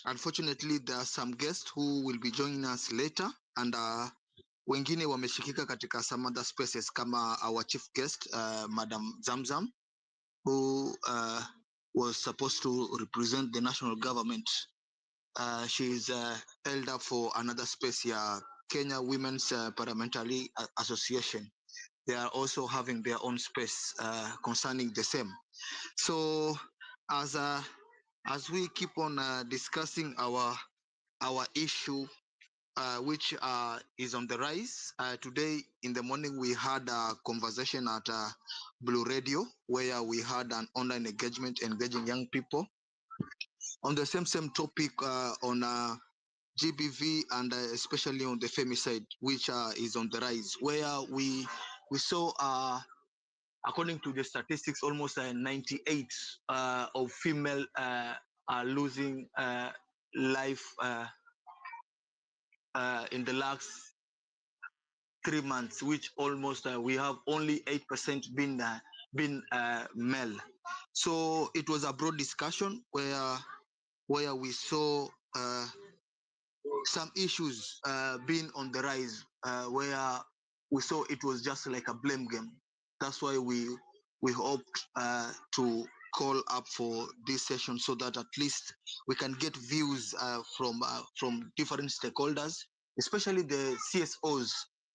Unfortunately, there are some guests who will be joining us later, and wengine wameshikika katika some other spaces kama our chief guest, Madam Zamzam, who was supposed to represent the national government. She is held up for another space here, Kenya Women's Parliamentary Association. They are also having their own space concerning the same. So as we keep on discussing our issue, which is on the rise. Today in the morning, we had a conversation at Blue Radio, where we had an online engagement engaging young people on the same topic on GBV and especially on the femicide, which is on the rise, where we saw, according to the statistics, almost 98 of female are losing life in the last 3 months, which almost we have only 8% been male. So it was a broad discussion where we saw some issues being on the rise, where we saw it was just like a blame game. That's why we hoped to call up for this session, so that at least we can get views from different stakeholders, especially the CSOs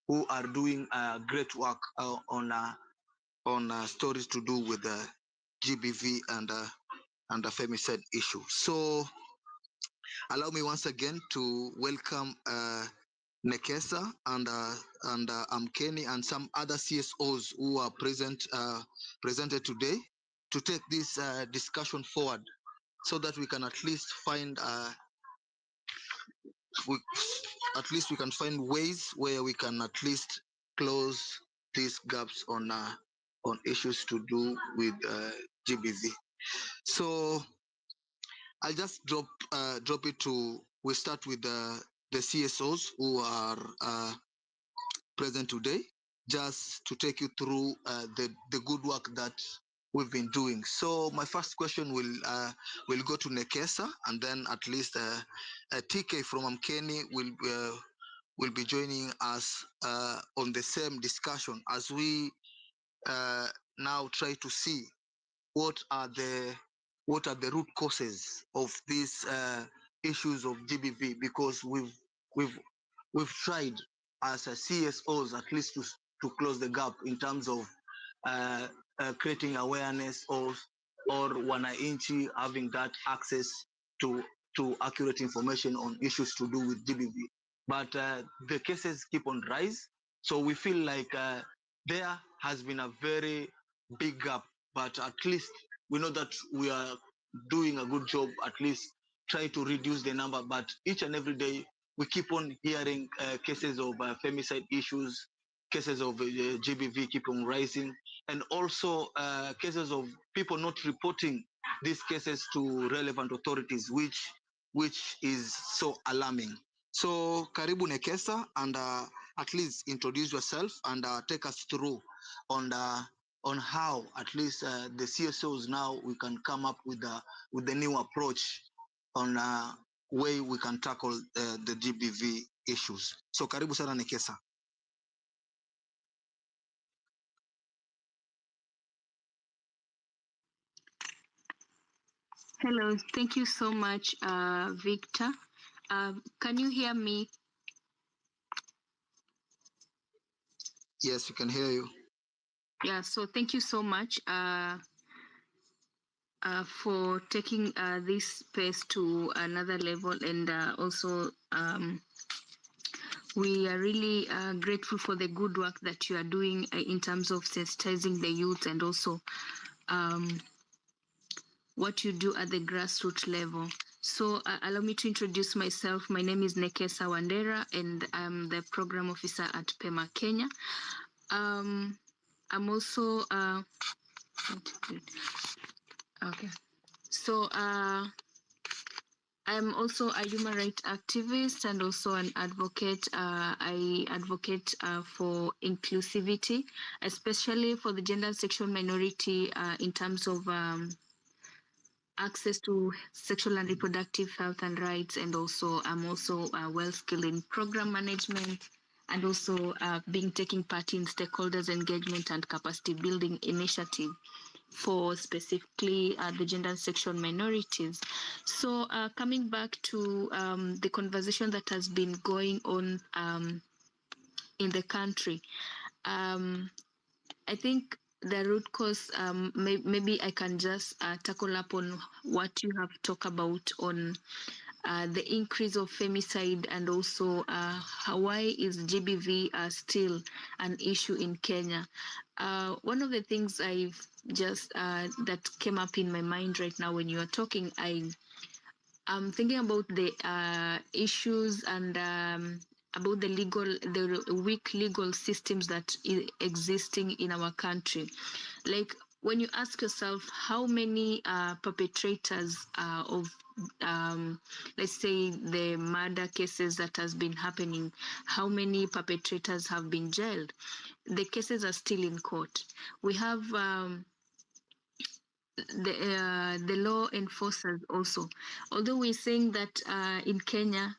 who are doing great work on stories to do with the GBV and the femicide issue. So allow me once again to welcome Nekesa and Amkeni and some other CSOs who are presented today to take this discussion forward, so that we can at least find we can find ways where we can at least close these gaps on issues to do with GBV. So I'll just drop it to. We start with the CSOs who are present today, just to take you through the good work that we've been doing. So my first question will go to Nekesa, and then at least TK from Amkeni will be joining us on the same discussion, as we now try to see what are the root causes of these issues of GBV, because we've tried as a CSOs at least to close the gap in terms of creating awareness or wananchi having that access to accurate information on issues to do with GBV. But the cases keep on rise, so we feel like there has been a very big gap, but at least we know that we are doing a good job, at least try to reduce the number. But each and every day we keep on hearing cases of femicide issues, cases of GBV keep on rising, and also cases of people not reporting these cases to relevant authorities, which is so alarming. So karibu Nekesa, and at least introduce yourself and take us through on how at least the CSOs now we can come up with the new approach on way we can tackle the GBV issues. So karibu sana Nekesa. Hello, thank you so much, Victor. Can you hear me? Yes, we can hear you. Yeah, so thank you so much for taking this space to another level, and also we are really grateful for the good work that you are doing in terms of sensitizing the youth, and also what you do at the grassroots level. So allow me to introduce myself. My name is Nekesa Wandera, and I'm the program officer at PEMA Kenya. I'm also okay. So I'm also a human rights activist and also an advocate. I advocate for inclusivity, especially for the gender and sexual minority in terms of access to sexual and reproductive health and rights, and also I'm also well skilled in program management, and also being taking part in stakeholders engagement and capacity building initiative for specifically the gender and sexual minorities. So coming back to the conversation that has been going on in the country, I think the root cause, maybe I can just tackle up on what you have talked about on the increase of femicide, and also why is GBV still an issue in Kenya. One of the things I've just that came up in my mind right now when you are talking, I'm thinking about the issues and about the weak legal systems that is existing in our country. Like when you ask yourself how many perpetrators of let's say the murder cases that has been happening, how many perpetrators have been jailed? The cases are still in court. We have the law enforcers also. Although we're saying that in Kenya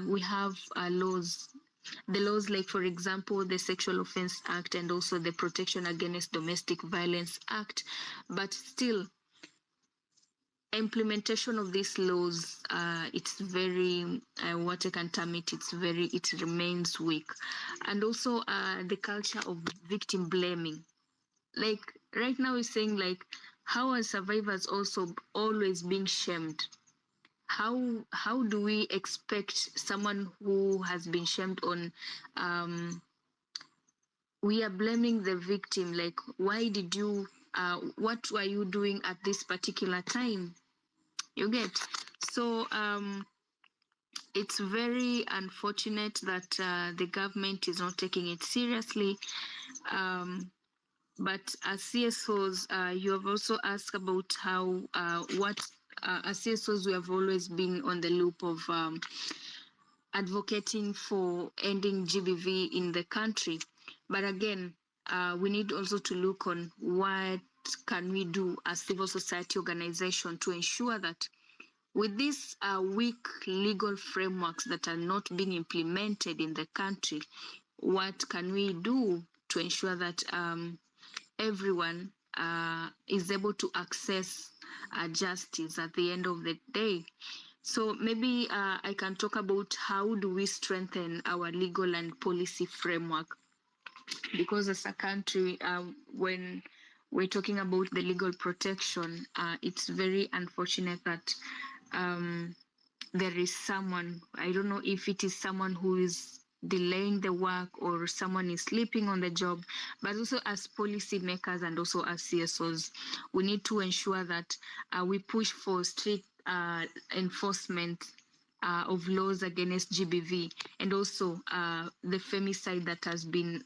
we have laws, the laws like, for example, the Sexual Offense Act and also the Protection Against Domestic Violence Act, but still implementation of these laws, it's very what I can term it, it remains weak. And also the culture of victim blaming. Like right now we're saying like, how are survivors also always being shamed? How do we expect someone who has been shamed on we are blaming the victim, like, why did you what were you doing at this particular time? You get? So it's very unfortunate that the government is not taking it seriously. But as CSOs, you have also asked about how as CSOs, we have always been on the loop of advocating for ending GBV in the country. But again, we need also to look on what can we do as civil society organization to ensure that with these weak legal frameworks that are not being implemented in the country, what can we do to ensure that everyone is able to access justice at the end of the day? So maybe I can talk about how do we strengthen our legal and policy framework, because as a country, when we're talking about the legal protection, it's very unfortunate that there is someone, I don't know if it is someone who is delaying the work or someone is sleeping on the job, but also as policy makers and also as CSOs, we need to ensure that we push for strict enforcement of laws against GBV, and also the femicide that has been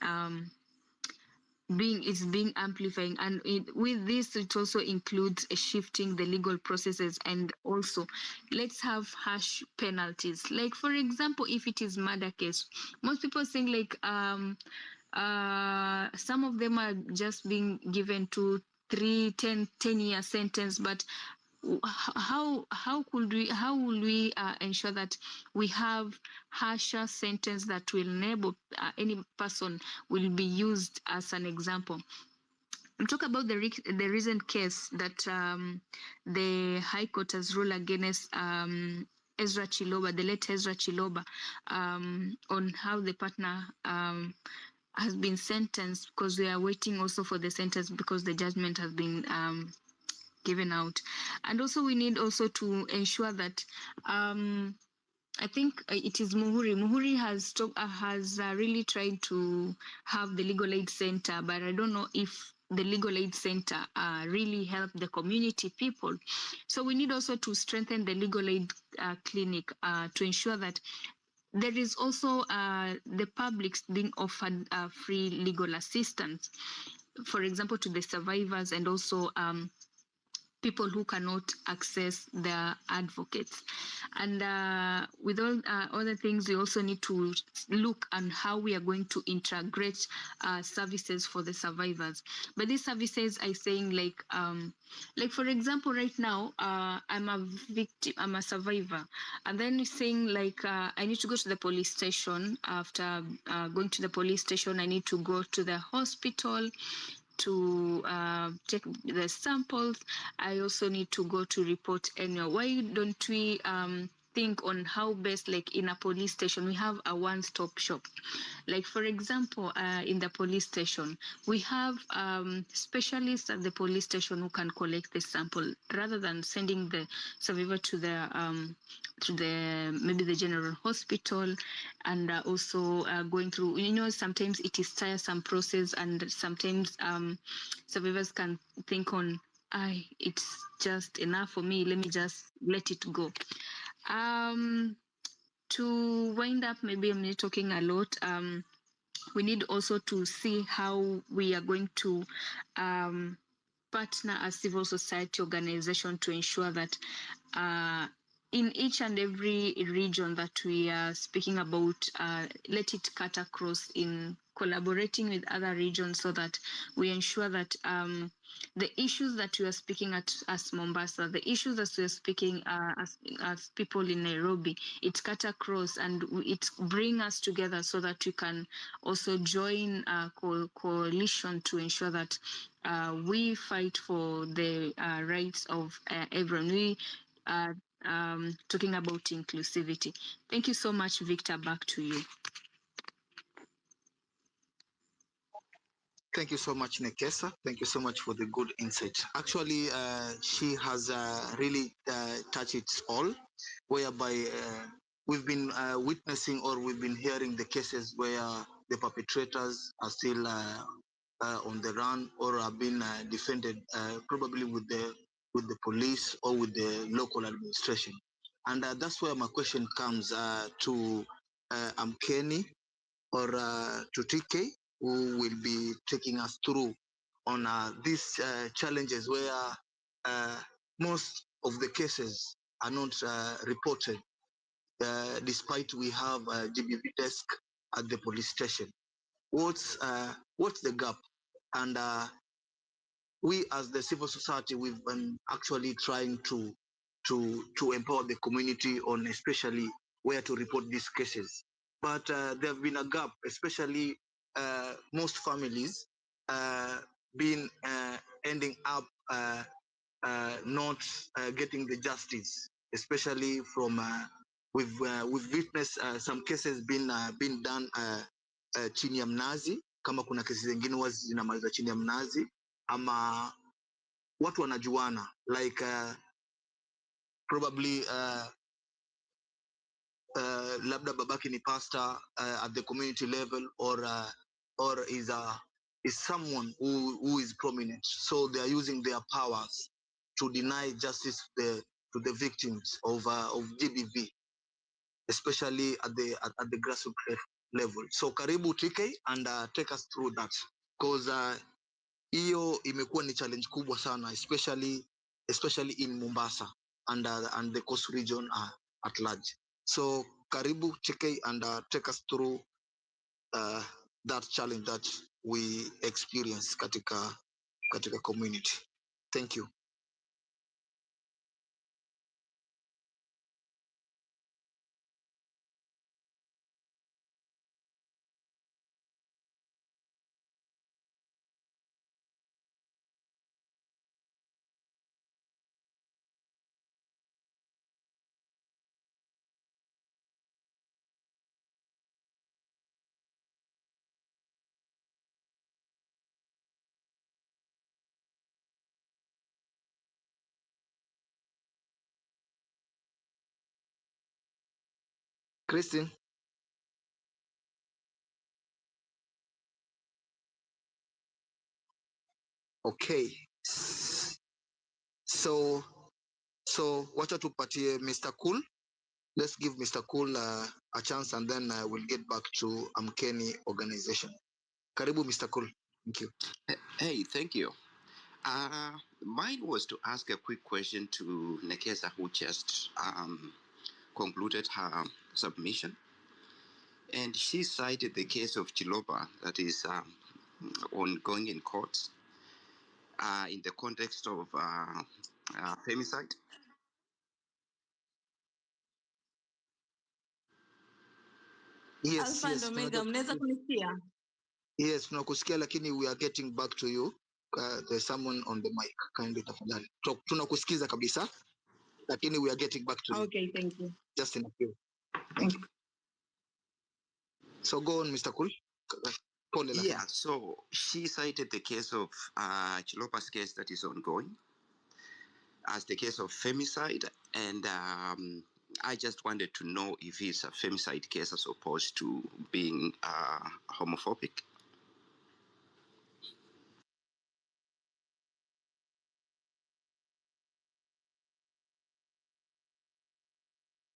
being amplifying. And with this, it also includes shifting the legal processes, and also let's have harsh penalties. Like, for example, if it is murder case, most people think like some of them are just being given 2, 3, 10-year sentence, but how will we ensure that we have harsher sentence that will enable any person will be used as an example? I'm talking about the recent case that the High Court has ruled against Ezra Chiloba, the late Ezra Chiloba, on how the partner has been sentenced, because we are waiting also for the sentence because the judgment has been given out. And also we need also to ensure that I think it is Muhuri has really tried to have the legal aid center, but I don't know if the legal aid center really help the community people. So we need also to strengthen the legal aid clinic to ensure that there is also the public being offered free legal assistance, for example, to the survivors, and also people who cannot access their advocates. And with all other things, we also need to look on how we are going to integrate services for the survivors. But these services are saying like for example, right now, I'm a victim, I'm a survivor, and then it's saying like I need to go to the police station. After going to the police station, I need to go to the hospital to take the samples. I also need to go to report anywhere. Why don't we think on how best, like in a police station, we have a one-stop shop. Like for example, in the police station, we have specialists at the police station who can collect the sample rather than sending the survivor to the maybe the general hospital, and also going through, sometimes it is tiresome process, and sometimes survivors can think on, it's just enough for me, let me just let it go. To wind up, maybe I'm not talking a lot. We need also to see how we are going to partner as civil society organization to ensure that in each and every region that we are speaking about, let it cut across in collaborating with other regions, so that we ensure that the issues that we are speaking at as Mombasa, the issues that we are speaking as people in Nairobi, it cut across and it bring us together, so that we can also join a coalition to ensure that we fight for the rights of everyone. We are talking about inclusivity. Thank you so much, Victor. Back to you. Thank you so much, Nekesa. Thank you so much for the good insight. Actually, she has really touched it all, whereby we've been witnessing, or we've been hearing the cases where the perpetrators are still on the run, or have been defended probably with the police or with the local administration. And that's where my question comes to Amkeni or to TK, who will be taking us through on these challenges where most of the cases are not reported, despite we have a GBV desk at the police station. What's the gap? And we as the civil society, we've been actually trying to empower the community on especially where to report these cases. But there have been a gap, especially most families being ending up not getting the justice, especially from we've witnessed some cases being done chini ya mnazi, kama kuna kesi zingine huwa zinamaliza chini ya mnazi, ama watu wanajuana, like probably labda babaki ni pastor at the community level, or is someone who is prominent, so they are using their powers to deny justice to the victims of GBV, especially at the grassroots level. So karibu TK, and take us through that, because hiyo imekuwa ni challenge kubwa sana, especially in Mombasa and the coast region at large. So karibu TK, and take us through that challenge that we experience katika community. Thank you. Christine. Okay. So wacha tupatie Mr. Cool. Let's give Mr. Cool a chance, and then we'll get back to Amkeni organization. Karibu, Mr. Cool. Thank you. Hey, thank you. Mine was to ask a quick question to Nekesa, who just concluded her submission. And she cited the case of Chiloba that is ongoing in court in the context of femicide. Yes, Alpha yes, and Omega, mnaweza kunisikia? Yes, tunakusikia lakini we are getting back to you. There's someone on the mic. Kindly tafadhali. Tunakusikiza kabisa lakini we are getting back to you. Okay, thank you. Just in a few. Thank you. So go on, Mr. Kul. Yeah, so she cited the case of Chilopa's case that is ongoing as the case of femicide, and I just wanted to know if it's a femicide case as opposed to being homophobic.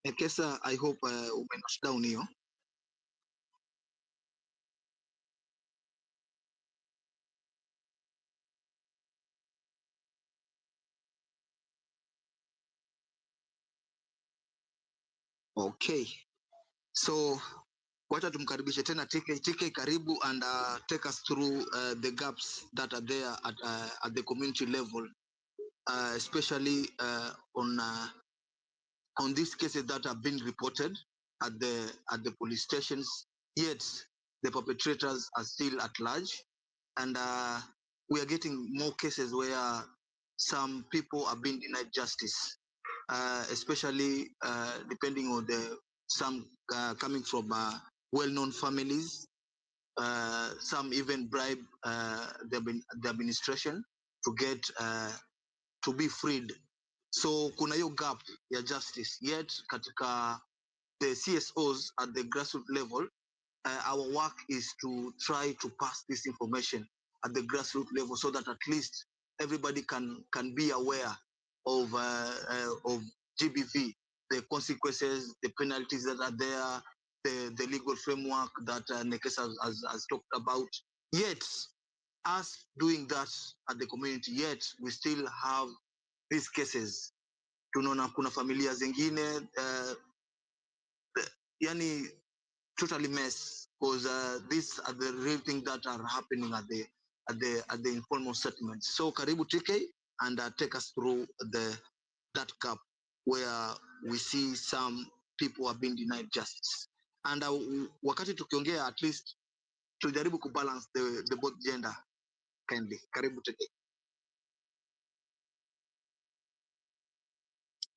Nekesa, I hope umenos down hiyo. Okay. So wacha tumkaribishe tena TK karibu and take us through the gaps that are there at the community level, especially on these cases that have been reported at the police stations, yet the perpetrators are still at large, and we are getting more cases where some people are being denied justice, especially depending on some coming from well-known families. Some even bribe the administration to get to be freed. So kuna hiyo gap ya justice, yet katika the CSOs at the grassroots level, our work is to try to pass this information at the grassroots level so that at least everybody can be aware of GBV, the consequences, the penalties that are there, the legal framework that Nekesa has talked about. Yet, us doing that at the community, yet we still have these cases. Tunaona kuna familia zingine yani totally mess, because these are the real things that are happening at the informal settlements. So karibu TK and take us through that gap where we see some people are being denied justice. And wakati tukiongea, at least tujaribu kubalance the both gender kindly. Karibu TK.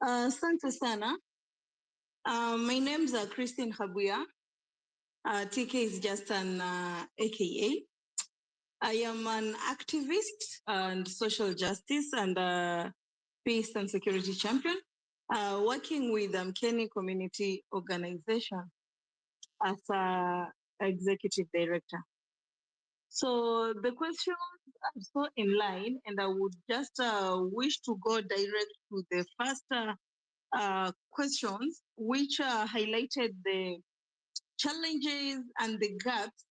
Asante sana. My name's Christine Habuya. TK is just an AKA. I am an activist and social justice and peace and security champion, working with Kenny Community Organization as executive director. So the questions are so in line, and I would just wish to go direct to the first questions, which highlighted the challenges and the gaps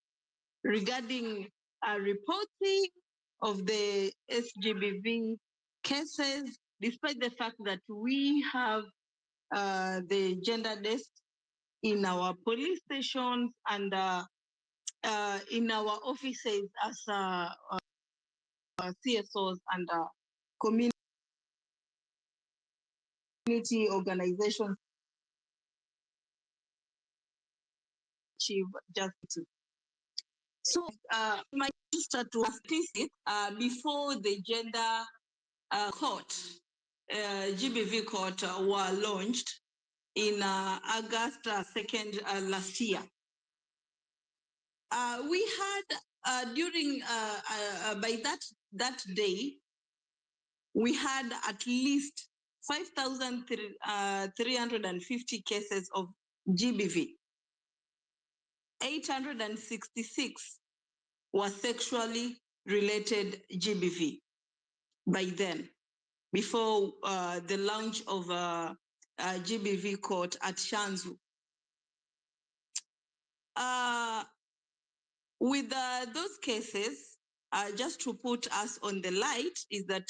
regarding reporting of the SGBV cases, despite the fact that we have the gender desk in our police stations and in our offices as CSOs and community organizations achieve justice. So my sister to statistics before the gender court, GBV court were launched in August 2nd last year. We had during by that day, we had at least 5,350 cases of GBV. 866 were sexually related GBV by then, before the launch of GBV court at Shanzu. With those cases, just to put us on the light, is that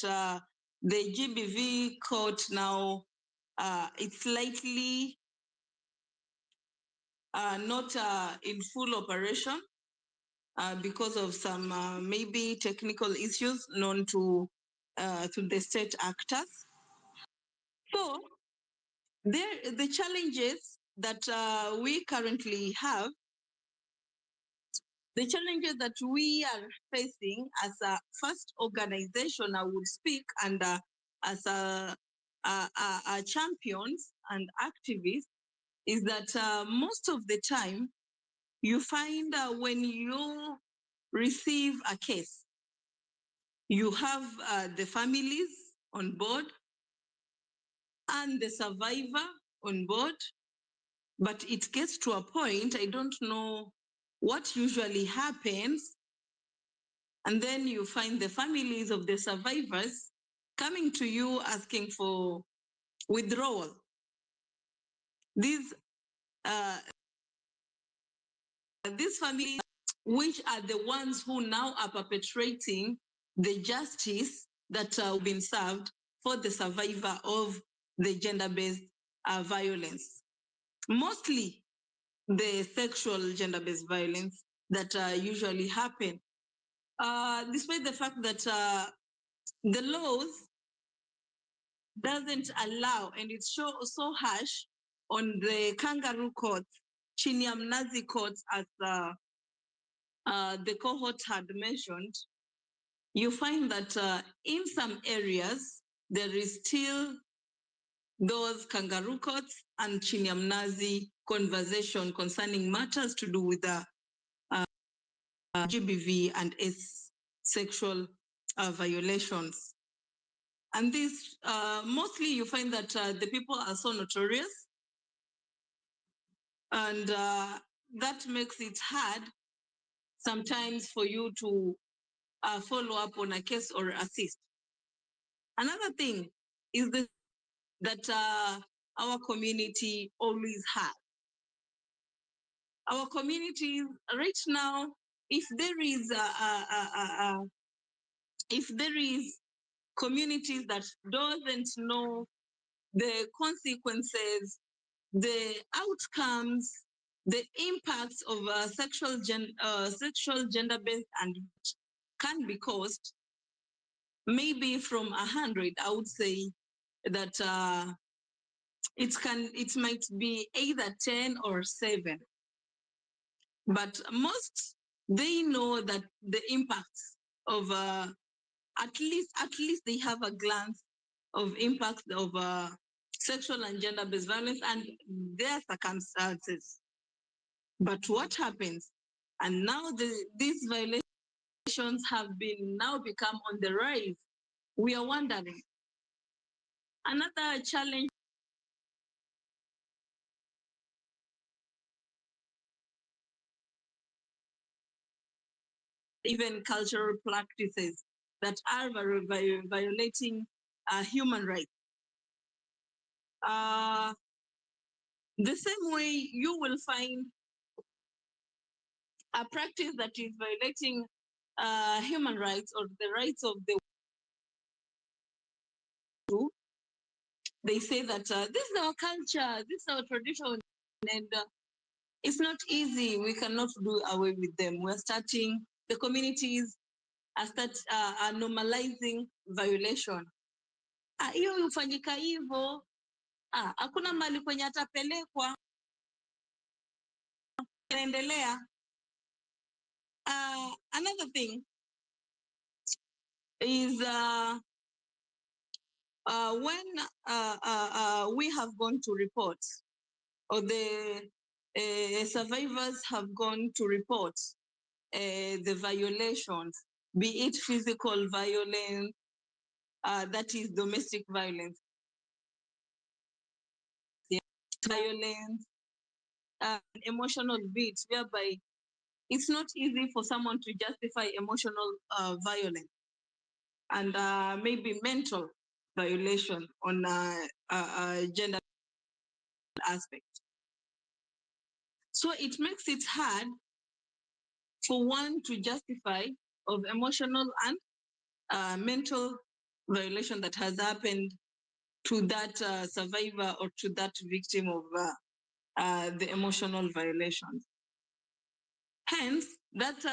the GBV court now, it's slightly not in full operation because of some maybe technical issues known to the state actors. So the challenges that we currently have, the challenges that we are facing as a first organization, I would speak, and as a champions and activists, is that most of the time you find when you receive a case, you have the families on board and the survivor on board, but it gets to a point, I don't know what usually happens, and then you find the families of the survivors coming to you asking for withdrawal. These families, which are the ones who now are perpetrating the justice that have been served for the survivor of the gender-based violence. Mostly the sexual gender-based violence that usually happen. Despite the fact that the laws doesn't allow, and it's so harsh on the kangaroo courts, chini ya mnazi courts, as the cohort had mentioned, you find that in some areas, there is still those kangaroo courts and chini ya mnazi conversation concerning matters to do with the GBV and its sexual violations. And this, mostly you find that the people are so notorious, and that makes it hard sometimes for you to follow up on a case or assist. Another thing is that our community always has. Our communities right now, if there is communities that doesn't know the consequences, the outcomes, the impacts of sexual gender-based and can be caused, maybe from 100, I would say that it might be either 10 or 7. But most, they know that the impacts of at least they have a glance of impacts of sexual and gender-based violence and their circumstances. But what happens? And now these violations have been now become on the rise. We are wondering. Another challenge even cultural practices that are violating human rights. The same way you will find a practice that is violating human rights or the rights of the group. They say that this is our culture, this is our tradition, and it's not easy. We cannot do away with them. We're starting, the communities are normalizing violation. Hiyo hufanyika hivyo, hakuna mali kwenye atapelekwa, inaendelea. Another thing is when we have gone to report, or the survivors have gone to report the violations, be it physical violence, that is domestic violence, violence, emotional beats, whereby it's not easy for someone to justify emotional violence and maybe mental violation on gender aspect. So it makes it hard for one to justify of emotional and mental violation that has happened to that survivor or to that victim of the emotional violations. Hence, that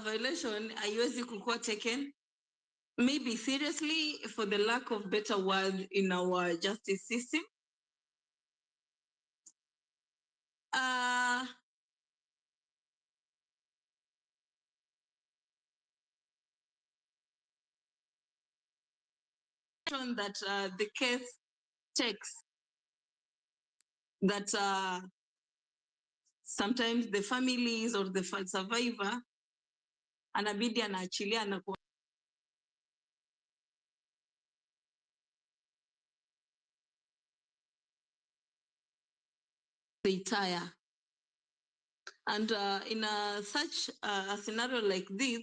violation haiwezi kukuwa taken maybe seriously for the lack of better word in our justice system. That the case takes, that sometimes the families or the survivor anabidi anaachilia na they tire. And in such a scenario like this,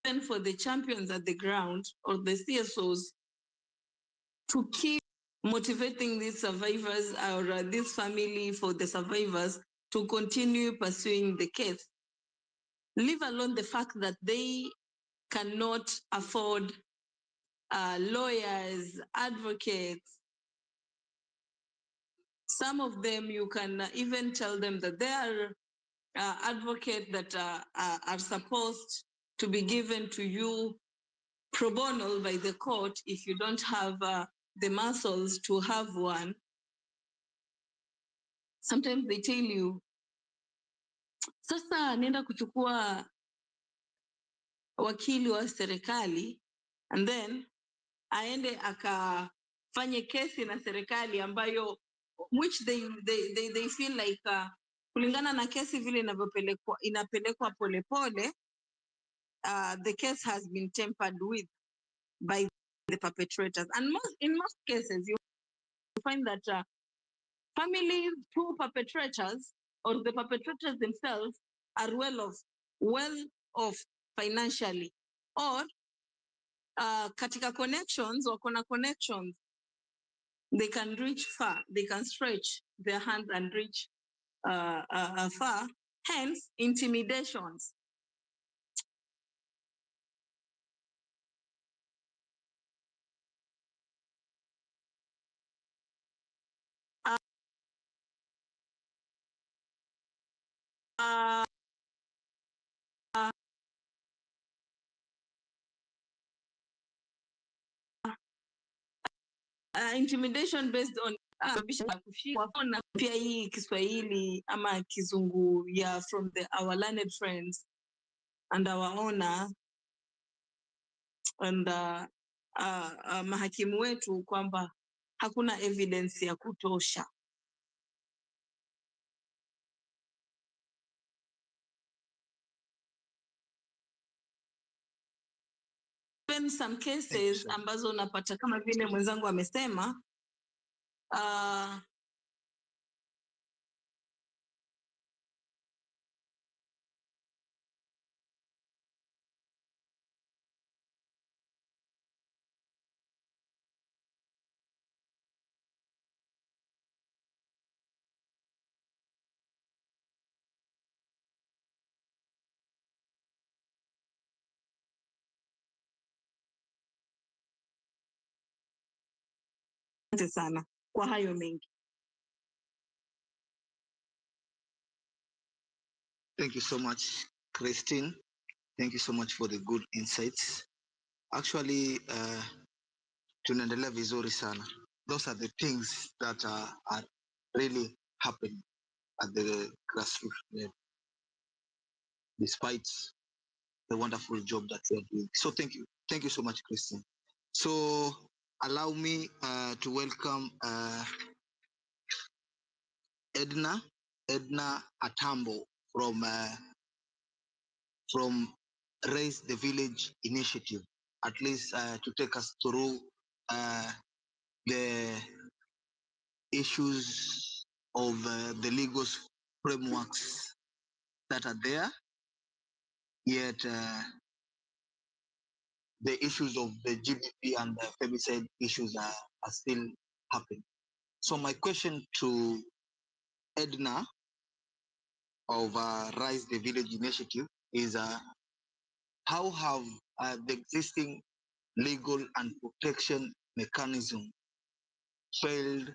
even for the champions at the ground or the CSOs to keep motivating these survivors or this family, for the survivors to continue pursuing the case, leave alone the fact that they cannot afford lawyers, advocates. Some of them, you can even tell them that they are advocates that are supposed to be given to you pro bono by the court if you don't have the muscles to have one. Sometimes they tell you, sasa nenda kuchukua wakili wa serikali, and then aende akafanye kesi na serikali ambayo, which they feel like kulingana na kesi vile inapelekwa polepole, the case has been tampered with by the perpetrators. And in most cases, you find that families to perpetrators or the perpetrators themselves are well off financially, or katika connections, wakona connections, they can reach far, they can stretch their hands and reach far, hence intimidations. Intimidation based on pia hii Kiswahili ama Kizungu from our learned friends and our owner and mahakimu wetu kwamba hakuna evidence ya kutosha. In some cases ambazo unapata kama vile mwenzangu amesema, asante sana kwa hayo mengi. Thank you so much, Christine. Thank you so much for the good insights. Actually, tunaendelea vizuri sana. Those are the things that are really happening at the grassroots level, despite the wonderful job that you are doing. So thank you. Thank you so much, Christine. So allow me to welcome Edna Atambo from Raise the Village Initiative, at least to take us through the issues of the legal frameworks that are there, yet the issues of the GBP and the femicide issues are still happening. So my question to Edna of Rise the Village initiative is how have the existing legal and protection mechanism failed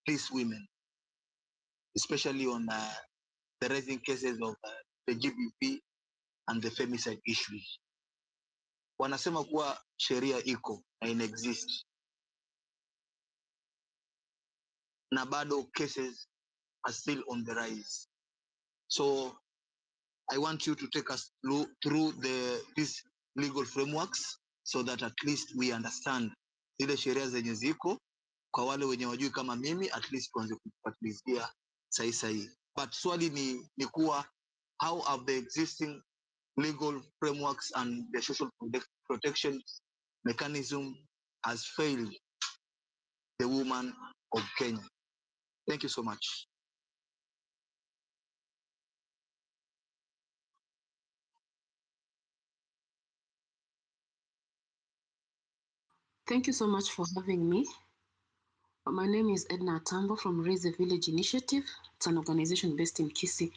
these women, especially on the rising cases of the GBV and the femicide issues. Wanasema kuwa sheria iko na inexist na bado cases are still on the rise. So I want you to take us through these legal frameworks so that at least we understand zile sheria zenye ziko, kwa wale wenye wajui kama mimi, at least tuanze kufuatilizia sahi. But swali ni kuwa, how have the existing legal frameworks and the social protection mechanism has failed the woman of Kenya? Thank you so much. Thank you so much for having me. My name is Edna Atambo from Raise the Village Initiative. It's an organization based in Kisii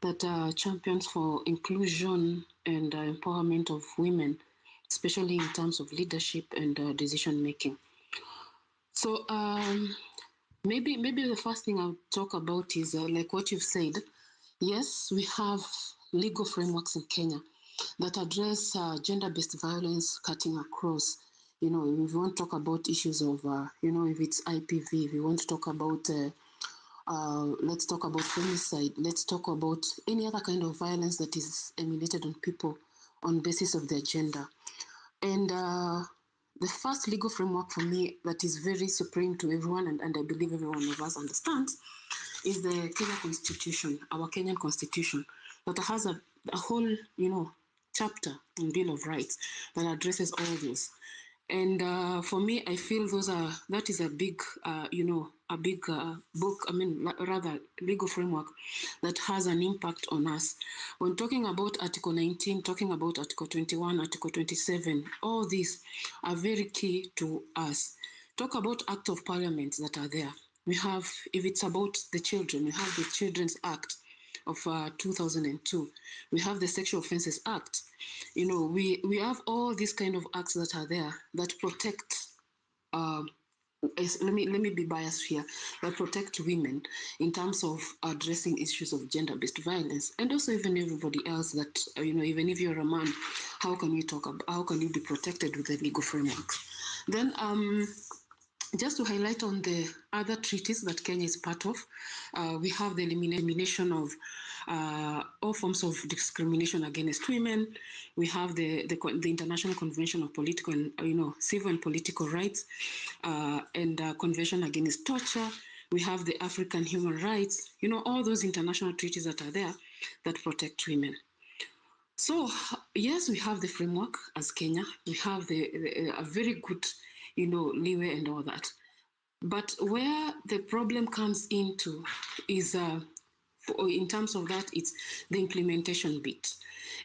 that champions for inclusion and empowerment of women, especially in terms of leadership and decision making. So maybe the first thing I'll talk about is like what you've said. Yes, we have legal frameworks in Kenya that address gender-based violence cutting across. You know, if we want to talk about issues of, if it's IPV, if we want to talk about, let's talk about femicide, let's talk about any other kind of violence that is emulated on people on basis of their gender. And the first legal framework for me that is very supreme to everyone, and I believe every one of us understands, is the Kenya Constitution, our Kenyan Constitution, that has a whole, chapter in Bill of Rights that addresses all those. And for me, I feel that is a big, book, rather legal framework that has an impact on us. When talking about Article 19, talking about Article 21, Article 27, all these are very key to us. Talk about Act of Parliament that are there. We have, if it's about the children, we have the Children's Act of 2002. We have the Sexual Offences Act. You know, we have all these kind of acts that are there that protect, let me be biased here, that protect women in terms of addressing issues of gender-based violence, and also even everybody else that, even if you're a man, how can you be protected with the legal framework? Then, just to highlight on the other treaties that Kenya is part of, we have the elimination of all forms of discrimination against women. We have the International Convention of Political and Civil and Political Rights, and Convention Against Torture. We have the African Human Rights. All those international treaties that are there that protect women. So yes, we have the framework as Kenya. We have a very good leeway and all that. But where the problem comes into is, in terms of that, it's the implementation bit.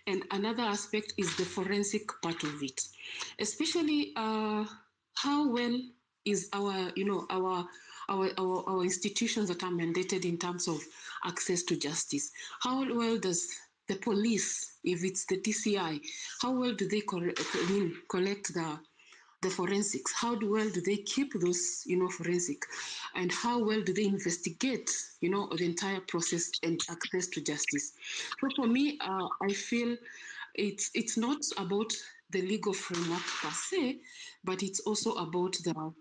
And another aspect is the forensic part of it. Especially how well is our institutions that are mandated in terms of access to justice. How well does the police, if it's the DCI, how well do they collect the forensics? How well do they keep those, forensic? And how well do they investigate, the entire process and access to justice? So for me, I feel it's not about the legal framework per se, but it's also about the